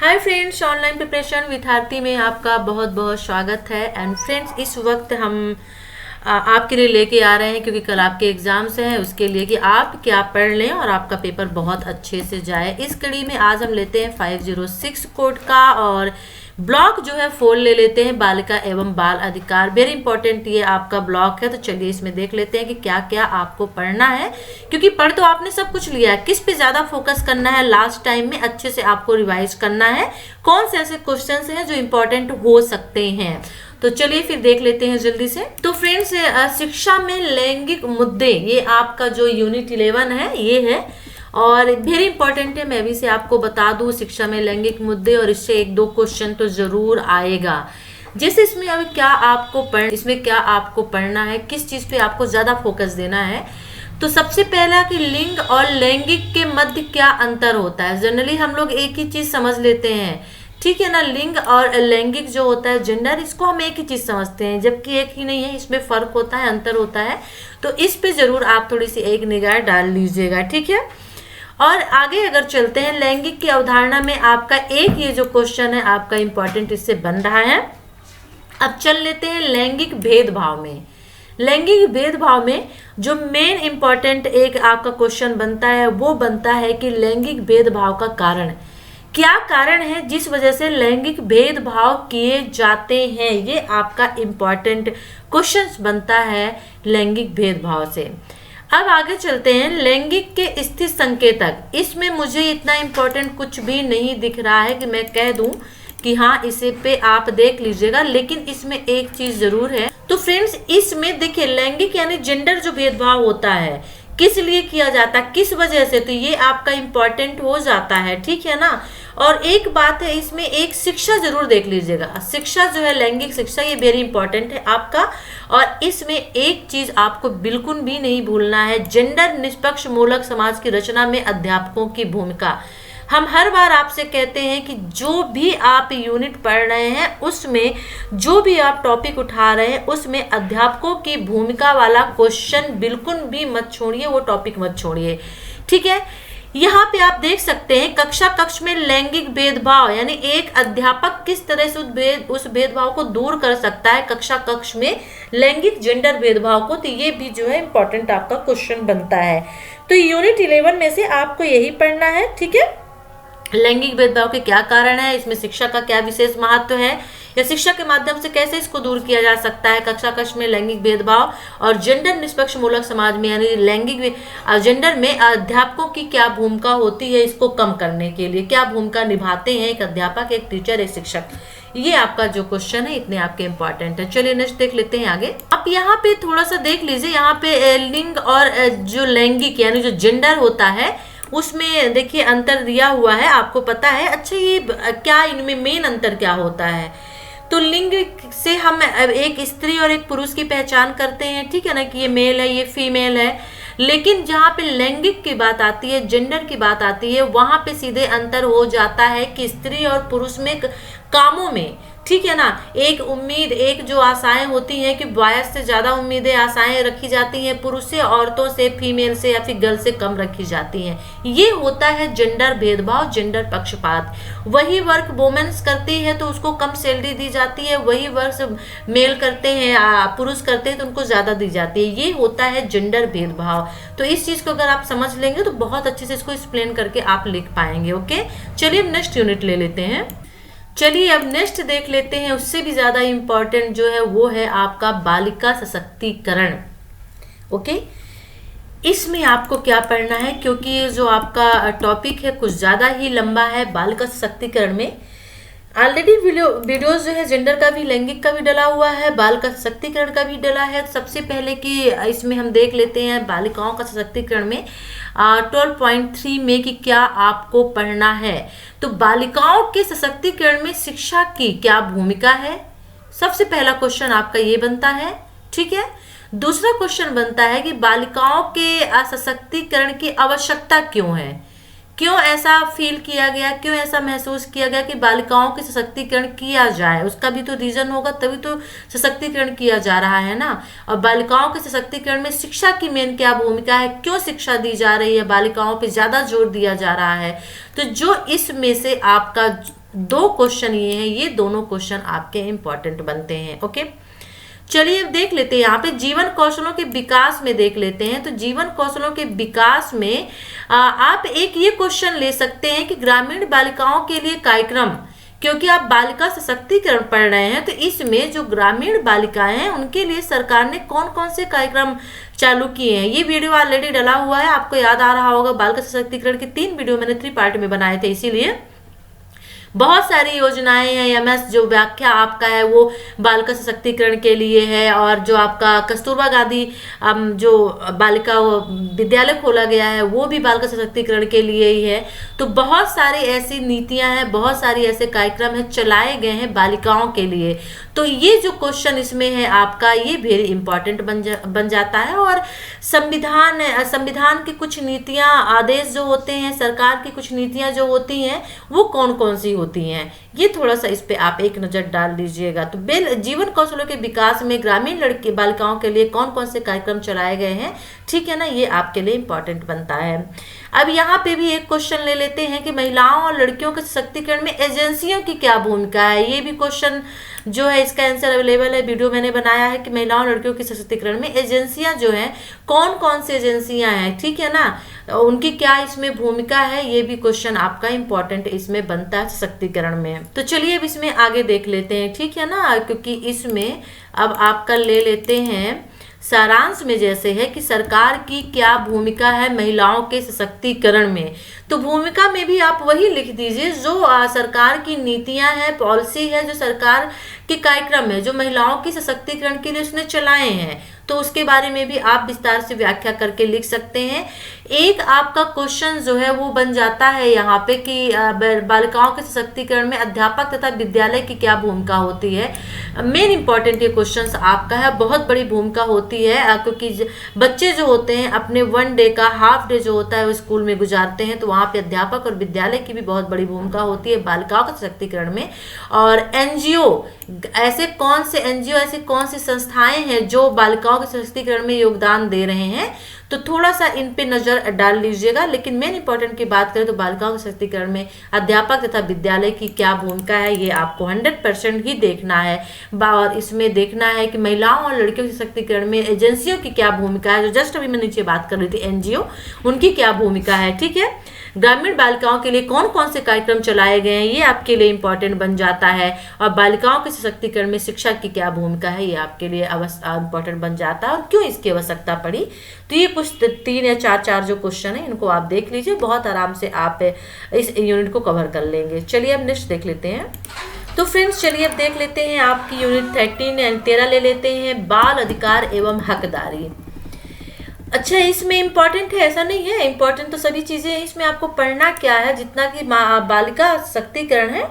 Hi friends, online preparation with Aarti में आपका बहुत बहुत स्वागत है। एंड फ्रेंड्स, इस वक्त हम आपके लिए लेके आ रहे हैं क्योंकि कल आपके एग्जाम्स हैं, उसके लिए कि आप क्या पढ़ लें और आपका पेपर बहुत अच्छे से जाए। इस कड़ी में आज हम लेते हैं 506 कोड का और ब्लॉक जो है 4 ले लेते हैं, बालिका एवं बाल अधिकार। वेरी इंपॉर्टेंट ये आपका ब्लॉक है, तो चलिए इसमें देख लेते हैं कि क्या क्या आपको पढ़ना है। क्योंकि पढ़ तो आपने सब कुछ लिया है, किस पे ज्यादा फोकस करना है, लास्ट टाइम में अच्छे से आपको रिवाइज करना है, कौन से ऐसे क्वेश्चंस हैं जो इंपॉर्टेंट हो सकते हैं। तो चलिए फिर देख लेते हैं जल्दी से। तो फ्रेंड्स, शिक्षा में लैंगिक मुद्दे, ये आपका जो यूनिट 11 है ये है और वेरी इंपॉर्टेंट है। मैं भी से आपको बता दूं, शिक्षा में लैंगिक मुद्दे और इससे 1-2 क्वेश्चन तो जरूर आएगा। जैसे इसमें अब इसमें क्या आपको पढ़ना है, किस चीज पे आपको ज्यादा फोकस देना है। तो सबसे पहला कि लिंग और लैंगिक के मध्य क्या अंतर होता है। जनरली हम लोग एक ही चीज समझ लेते हैं, ठीक है ना। लिंग और लैंगिक जो होता है, जेंडर, इसको हम एक ही चीज समझते हैं, जबकि एक ही नहीं है, इसमें फर्क होता है, अंतर होता है। तो इस पे जरूर आप थोड़ी सी एक निगाह डाल लीजिएगा, ठीक है। और आगे अगर चलते हैं, लैंगिक की अवधारणा में आपका एक ये जो क्वेश्चन है आपका इंपॉर्टेंट इससे बन रहा है। अब चल लेते हैं लैंगिक भेदभाव में। लैंगिक भेदभाव में जो मेन इंपॉर्टेंट एक आपका क्वेश्चन बनता है वो बनता है कि लैंगिक भेदभाव का कारण क्या कारण है जिस वजह से लैंगिक भेदभाव किए जाते हैं। ये आपका इंपॉर्टेंट क्वेश्चन बनता है लैंगिक भेदभाव से। अब आगे चलते हैं, लैंगिक के स्थिर संकेतक। इसमें मुझे इतना इंपॉर्टेंट कुछ भी नहीं दिख रहा है कि मैं कह दूं कि हाँ इसे पे आप देख लीजिएगा, लेकिन इसमें एक चीज जरूर है। तो फ्रेंड्स, इसमें देखिए लैंगिक यानी जेंडर जो भेदभाव होता है किस लिए किया जाता है, किस वजह से, तो ये आपका इंपॉर्टेंट हो जाता है, ठीक है ना। और एक बात है, इसमें एक शिक्षा जरूर देख लीजिएगा। शिक्षा जो है, लैंगिक शिक्षा, ये वेरी इंपॉर्टेंट है आपका। और इसमें एक चीज आपको बिल्कुल भी नहीं भूलना है, जेंडर निष्पक्ष मूलक समाज की रचना में अध्यापकों की भूमिका। हम हर बार आपसे कहते हैं कि जो भी आप यूनिट पढ़ रहे हैं उसमें जो भी आप टॉपिक उठा रहे हैं उसमें अध्यापकों की भूमिका वाला क्वेश्चन बिल्कुल भी मत छोड़िए, वो टॉपिक मत छोड़िए, ठीक है। यहाँ पे आप देख सकते हैं कक्षा कक्ष में लैंगिक भेदभाव, यानी एक अध्यापक किस तरह से उस भेदभाव को दूर कर सकता है कक्षा कक्ष में लैंगिक जेंडर भेदभाव को। तो ये भी जो है इंपॉर्टेंट आपका क्वेश्चन बनता है। तो यूनिट 11 में से आपको यही पढ़ना है, ठीक है। लैंगिक भेदभाव के क्या कारण है, इसमें शिक्षा का क्या विशेष महत्व है, या शिक्षा के माध्यम से कैसे इसको दूर किया जा सकता है, कक्षा कक्ष में लैंगिक भेदभाव और जेंडर निष्पक्ष मूलक समाज में यानी लैंगिक जेंडर में अध्यापकों की क्या भूमिका होती है, इसको कम करने के लिए क्या भूमिका निभाते हैं एक अध्यापक, एक टीचर, एक शिक्षक। ये आपका जो क्वेश्चन है इतने आपके इंपॉर्टेंट है। चलिए नेक्स्ट देख लेते हैं आगे। अब यहाँ पे थोड़ा सा देख लीजिए, यहाँ पे लिंग और जो लैंगिक यानी जो जेंडर होता है उसमें देखिए अंतर दिया हुआ है, आपको पता है। अच्छा, ये क्या इनमें मेन अंतर क्या होता है। तो लिंग से हम एक स्त्री और एक पुरुष की पहचान करते हैं, ठीक है ना, कि ये मेल है, ये फीमेल है। लेकिन जहाँ पे लैंगिक की बात आती है, जेंडर की बात आती है, वहां पे सीधे अंतर हो जाता है कि स्त्री और पुरुष में कामों में, ठीक है ना, एक उम्मीद, एक जो आशाएं होती हैं कि बॉयज से ज्यादा उम्मीदें, आशाएं रखी जाती हैं, पुरुष से, औरतों से, फीमेल से या फिर गर्ल से कम रखी जाती हैं। ये होता है जेंडर भेदभाव, जेंडर पक्षपात। वही वर्क वुमेन्स करती है तो उसको कम सैलरी दी जाती है, वही वर्क मेल करते हैं, पुरुष करते हैं तो उनको ज्यादा दी जाती है। ये होता है जेंडर भेदभाव। तो इस चीज को अगर आप समझ लेंगे तो बहुत अच्छे से इसको एक्सप्लेन करके आप लिख पाएंगे। ओके, चलिए नेक्स्ट यूनिट ले लेते हैं। चलिए अब नेक्स्ट देख लेते हैं, उससे भी ज्यादा इंपॉर्टेंट जो है वो है आपका बालिका सशक्तिकरण। ओके, इसमें आपको क्या पढ़ना है, क्योंकि ये जो आपका टॉपिक है कुछ ज्यादा ही लंबा है। बालिका सशक्तिकरण में ऑलरेडी वीडियोस जो है जेंडर का भी, लैंगिक का भी डला हुआ है, बाल का सशक्तिकरण का भी डला है। सबसे पहले कि इसमें हम देख लेते हैं बालिकाओं का सशक्तिकरण में 12.3 में कि क्या आपको पढ़ना है। तो बालिकाओं के सशक्तिकरण में शिक्षा की क्या भूमिका है, सबसे पहला क्वेश्चन आपका ये बनता है, ठीक है। दूसरा क्वेश्चन बनता है कि बालिकाओं के सशक्तिकरण की आवश्यकता क्यों है, क्यों ऐसा फील किया गया, क्यों ऐसा महसूस किया गया कि बालिकाओं के सशक्तिकरण किया जाए, उसका भी तो रीजन होगा, तभी तो सशक्तिकरण किया जा रहा है ना। और बालिकाओं के सशक्तिकरण में शिक्षा की मेन क्या भूमिका है, क्यों शिक्षा दी जा रही है, बालिकाओं पे ज्यादा जोर दिया जा रहा है। तो जो इसमें से आपका 2 क्वेश्चन ये हैं, ये दोनों क्वेश्चन आपके इंपॉर्टेंट बनते हैं। ओके, चलिए अब देख लेते हैं यहाँ पे जीवन कौशलों के विकास में देख लेते हैं। तो जीवन कौशलों के विकास में आप एक ये क्वेश्चन ले सकते हैं कि ग्रामीण बालिकाओं के लिए कार्यक्रम, क्योंकि आप बालिका सशक्तिकरण पढ़ रहे हैं, तो इसमें जो ग्रामीण बालिकाएं हैं उनके लिए सरकार ने कौन कौन से कार्यक्रम चालू किए हैं। ये वीडियो ऑलरेडी डला हुआ है, आपको याद आ रहा होगा। बालिका सशक्तिकरण के 3 वीडियो मैंने 3 पार्ट में बनाए थे, इसीलिए बहुत सारी योजनाएं हैं। एमएस जो व्याख्या आपका है वो बालिका सशक्तिकरण के लिए है, और जो आपका कस्तूरबा गांधी जो बालिका विद्यालय खोला गया है वो भी बालिका सशक्तिकरण के लिए ही है। तो बहुत सारी ऐसी नीतियां हैं, बहुत सारी ऐसे कार्यक्रम हैं चलाए गए हैं बालिकाओं के लिए। तो ये जो क्वेश्चन इसमें है आपका, ये वेरी इंपॉर्टेंट बन जाता है। और संविधान की कुछ नीतियां, आदेश जो होते हैं, सरकार की कुछ नीतियां जो होती हैं वो कौन कौन सी होती हैं, ये थोड़ा सा इस पे आप एक नजर डाल दीजिएगा। तो जीवन कौशलों के विकास में ग्रामीण लड़की बालिकाओं के लिए कौन कौन से कार्यक्रम चलाए गए हैं, ठीक है ना, ये आपके लिए इंपॉर्टेंट बनता है। अब यहाँ पे भी एक क्वेश्चन ले लेते हैं कि महिलाओं और लड़कियों के सशक्तिकरण में एजेंसियों की क्या भूमिका है। ये भी क्वेश्चन जो है, इसका आंसर अवेलेबल है, वीडियो मैंने बनाया है कि महिलाओं और लड़कियों के सशक्तिकरण में एजेंसियां जो हैं, कौन कौन सी एजेंसियां हैं, ठीक है ना, उनकी क्या इसमें भूमिका है, ये भी क्वेश्चन आपका इंपॉर्टेंट इसमें बनता है सशक्तिकरण में। तो चलिए अब इसमें आगे देख लेते हैं, ठीक है ना, क्योंकि इसमें अब आपका ले लेते हैं सारांश में, जैसे है कि सरकार की क्या भूमिका है महिलाओं के सशक्तिकरण में। तो भूमिका में भी आप वही लिख दीजिए जो सरकार की नीतियां हैं, पॉलिसी है, जो सरकार के कार्यक्रम है जो महिलाओं की सशक्तिकरण के लिए उसने चलाए हैं, तो उसके बारे में भी आप विस्तार से व्याख्या करके लिख सकते हैं। एक आपका क्वेश्चन जो है वो बन जाता है यहाँ पे कि बालिकाओं के सशक्तिकरण में अध्यापक तथा विद्यालय की क्या भूमिका होती है। मेन इंपॉर्टेंट ये क्वेश्चन आपका है, बहुत बड़ी भूमिका होती है, क्योंकि बच्चे जो होते हैं अपने 1 डे का हाफ डे जो होता है वो स्कूल में गुजारते हैं, तो वहाँ पे अध्यापक और विद्यालय की भी बहुत बड़ी भूमिका होती है बालिकाओं के सशक्तिकरण में। और एनजीओ, ऐसे कौन सी संस्थाएं हैं जो बालिकाओं के सशक्तिकरण में योगदान दे रहे हैं, तो थोड़ा सा इन पे नजर डाल लीजिएगा। लेकिन मेन इंपॉर्टेंट की बात करें तो बालिकाओं के सशक्तिकरण में अध्यापक तथा विद्यालय की क्या भूमिका है, ये आपको 100% ही देखना है। और इसमें देखना है कि महिलाओं और लड़कियों के सशक्तिकरण में एजेंसियों की क्या भूमिका है, जो जस्ट अभी मैं नीचे बात कर रही थी, एनजीओ, उनकी क्या भूमिका है, ठीक है। ग्रामीण बालिकाओं के लिए कौन कौन से कार्यक्रम चलाए गए हैं, ये आपके लिए इंपॉर्टेंट बन जाता है। और बालिकाओं के सशक्तिकरण में शिक्षा की क्या भूमिका है, ये आपके लिए इंपॉर्टेंट बन जाता है, और क्यों इसकी आवश्यकता पड़ी। तो ये कुछ 3 या 4 जो क्वेश्चन है, इनको आप देख लीजिए, बहुत आराम से आप इस यूनिट को कवर कर लेंगे। चलिए अब नेक्स्ट देख लेते हैं। तो फ्रेंड्स चलिए अब देख लेते हैं आपकी यूनिट 13 ले लेते हैं, बाल अधिकार एवं हकदारी। अच्छा, इसमें इंपॉर्टेंट है ऐसा नहीं है, इंपॉर्टेंट तो सभी चीजें हैं, इसमें आपको पढ़ना क्या है, जितना कि बालिका सशक्तिकरण है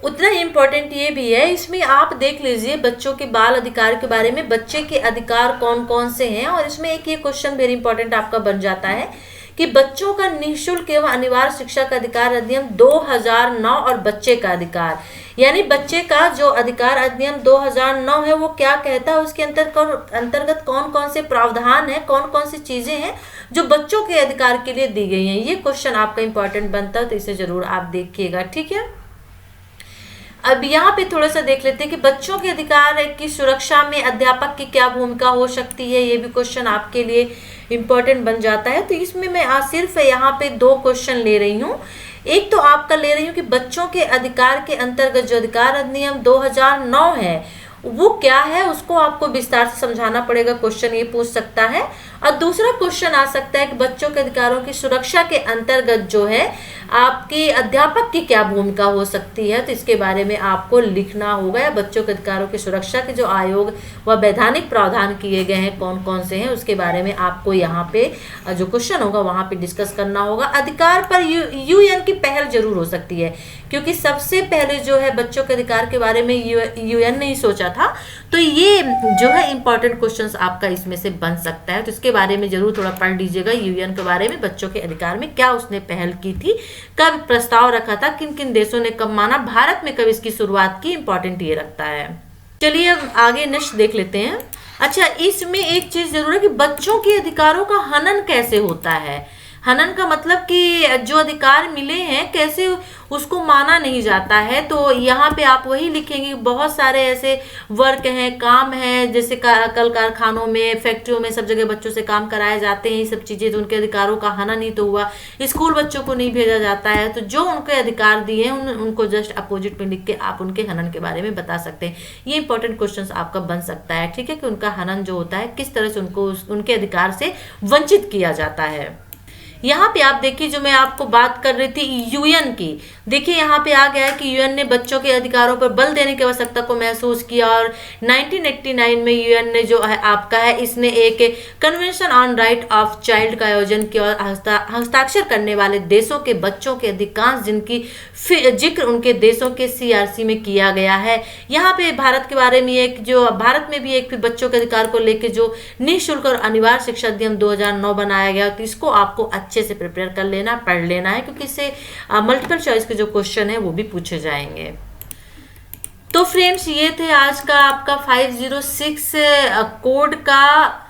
उतना ही इम्पोर्टेंट ये भी है। इसमें आप देख लीजिए बच्चों के बाल अधिकार के बारे में, बच्चे के अधिकार कौन कौन से हैं। और इसमें एक ये क्वेश्चन वेरी इंपॉर्टेंट आपका बन जाता है कि बच्चों का निःशुल्क एवं अनिवार्य शिक्षा का अधिकार अधिनियम 2009 और बच्चे का अधिकार, यानी बच्चे का जो अधिकार अधिनियम 2009 है वो क्या कहता है, उसके अंतर्गत कौन कौन से प्रावधान है, कौन कौन सी चीजें हैं जो बच्चों के अधिकार के लिए दी गई हैं। ये क्वेश्चन आपका इंपॉर्टेंट बनता है, तो इसे जरूर आप देखिएगा, ठीक है। अब यहाँ पे थोड़ा सा देख लेते हैं कि बच्चों के अधिकार की सुरक्षा में अध्यापक की क्या भूमिका हो सकती है, ये भी क्वेश्चन आपके लिए इम्पोर्टेंट बन जाता है। तो इसमें मैं सिर्फ यहाँ पे 2 क्वेश्चन ले रही हूँ। एक तो आपका ले रही हूँ कि बच्चों के अधिकार के अंतर्गत जो अधिकार अधिनियम 2009 है वो क्या है, उसको आपको विस्तार से समझाना पड़ेगा, क्वेश्चन ये पूछ सकता है। और दूसरा क्वेश्चन आ सकता है कि बच्चों के अधिकारों की सुरक्षा के अंतर्गत जो है आपके अध्यापक की क्या भूमिका हो सकती है, तो इसके बारे में आपको लिखना होगा। या बच्चों के अधिकारों की सुरक्षा के जो आयोग व वैधानिक प्रावधान किए गए हैं कौन कौन से हैं, उसके बारे में आपको यहाँ पे जो क्वेश्चन होगा वहां पे डिस्कस करना होगा। अधिकार पर यूएन की पहल जरूर हो सकती है, क्योंकि सबसे पहले जो है बच्चों के अधिकार के बारे में यूएन ने ही सोचा था। तो ये जो है इंपॉर्टेंट क्वेश्चंस आपका इसमें से बन सकता है, तो इसके बारे में जरूर थोड़ा पढ़ लीजिएगा। यूएन के बारे में, बच्चों के अधिकार में क्या उसने पहल की थी, कब प्रस्ताव रखा था, किन किन देशों ने कब माना, भारत में कब इसकी शुरुआत की, इंपॉर्टेंट ये रखता है। चलिए अब आगे नेक्स्ट देख लेते हैं। अच्छा, इसमें एक चीज जरूर है कि बच्चों के अधिकारों का हनन कैसे होता है। हनन का मतलब कि जो अधिकार मिले हैं कैसे उसको माना नहीं जाता है। तो यहाँ पे आप वही लिखेंगे, बहुत सारे ऐसे वर्क हैं, काम हैं, जैसे कल कारखानों में, फैक्ट्रियों में, सब जगह बच्चों से काम कराए जाते हैं, ये सब चीजें, तो उनके अधिकारों का हनन ही तो हुआ। स्कूल बच्चों को नहीं भेजा जाता है, तो जो उनके अधिकार दिए हैं उनको जस्ट अपोजिट में लिख के आप उनके हनन के बारे में बता सकते हैं। ये इंपॉर्टेंट क्वेश्चन आपका बन सकता है, ठीक है, कि उनका हनन जो होता है किस तरह से उनको उनके अधिकार से वंचित किया जाता है। यहाँ पे आप देखिए, जो मैं आपको बात कर रही थी यूएन की, देखिए यहाँ पे आ गया है कि यूएन ने बच्चों के अधिकारों पर बल देने की आवश्यकता को महसूस किया, और 1989 में यूएन ने जो है आपका है, इसने एक convention on right of child का आयोजन किया, और हस्ताक्षर करने वाले देशों के बच्चों के अधिकांश जिनकी जिक्र उनके देशों के सीआरसी में किया गया है। यहाँ पे भारत के बारे में एक जो भारत में भी एक बच्चों के अधिकार को लेकर जो निःशुल्क और अनिवार्य शिक्षा अधिनियम 2009 बनाया गया, तो इसको आपको अच्छे से प्रिपेयर कर लेना, पढ़ लेना है, क्योंकि इससे मल्टीपल चॉइस के जो क्वेश्चन है वो भी पूछे जाएंगे। तो फ्रेंड्स, ये थे आज का आपका 506 कोड का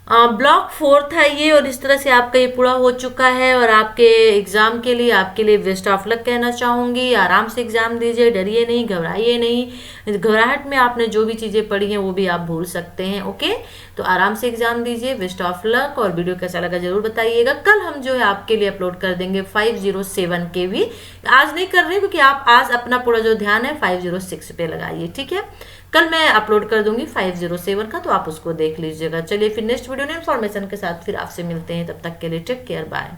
ब्लॉक 4 था ये, और इस तरह से आपका ये पूरा हो चुका है। और आपके एग्जाम के लिए आपके लिए बेस्ट ऑफ लक कहना चाहूंगी। आराम से एग्जाम दीजिए, डरिए नहीं, घबराइए नहीं। घबराहट में आपने जो भी चीजें पढ़ी हैं वो भी आप भूल सकते हैं। ओके, तो आराम से एग्जाम दीजिए, बेस्ट ऑफ लक। और वीडियो कैसा लगा जरूर बताइएगा। कल हम जो है आपके लिए अपलोड कर देंगे 507 के भी, आज नहीं कर रहे क्योंकि आप आज अपना पूरा जो ध्यान है 506 पे लगाइए, ठीक है। कल मैं अपलोड कर दूंगी 507 का, तो आप उसको देख लीजिएगा। चलिए फिर नेक्स्ट वीडियो में इंफॉर्मेशन के साथ फिर आपसे मिलते हैं, तब तक के लिए टेक केयर, बाय।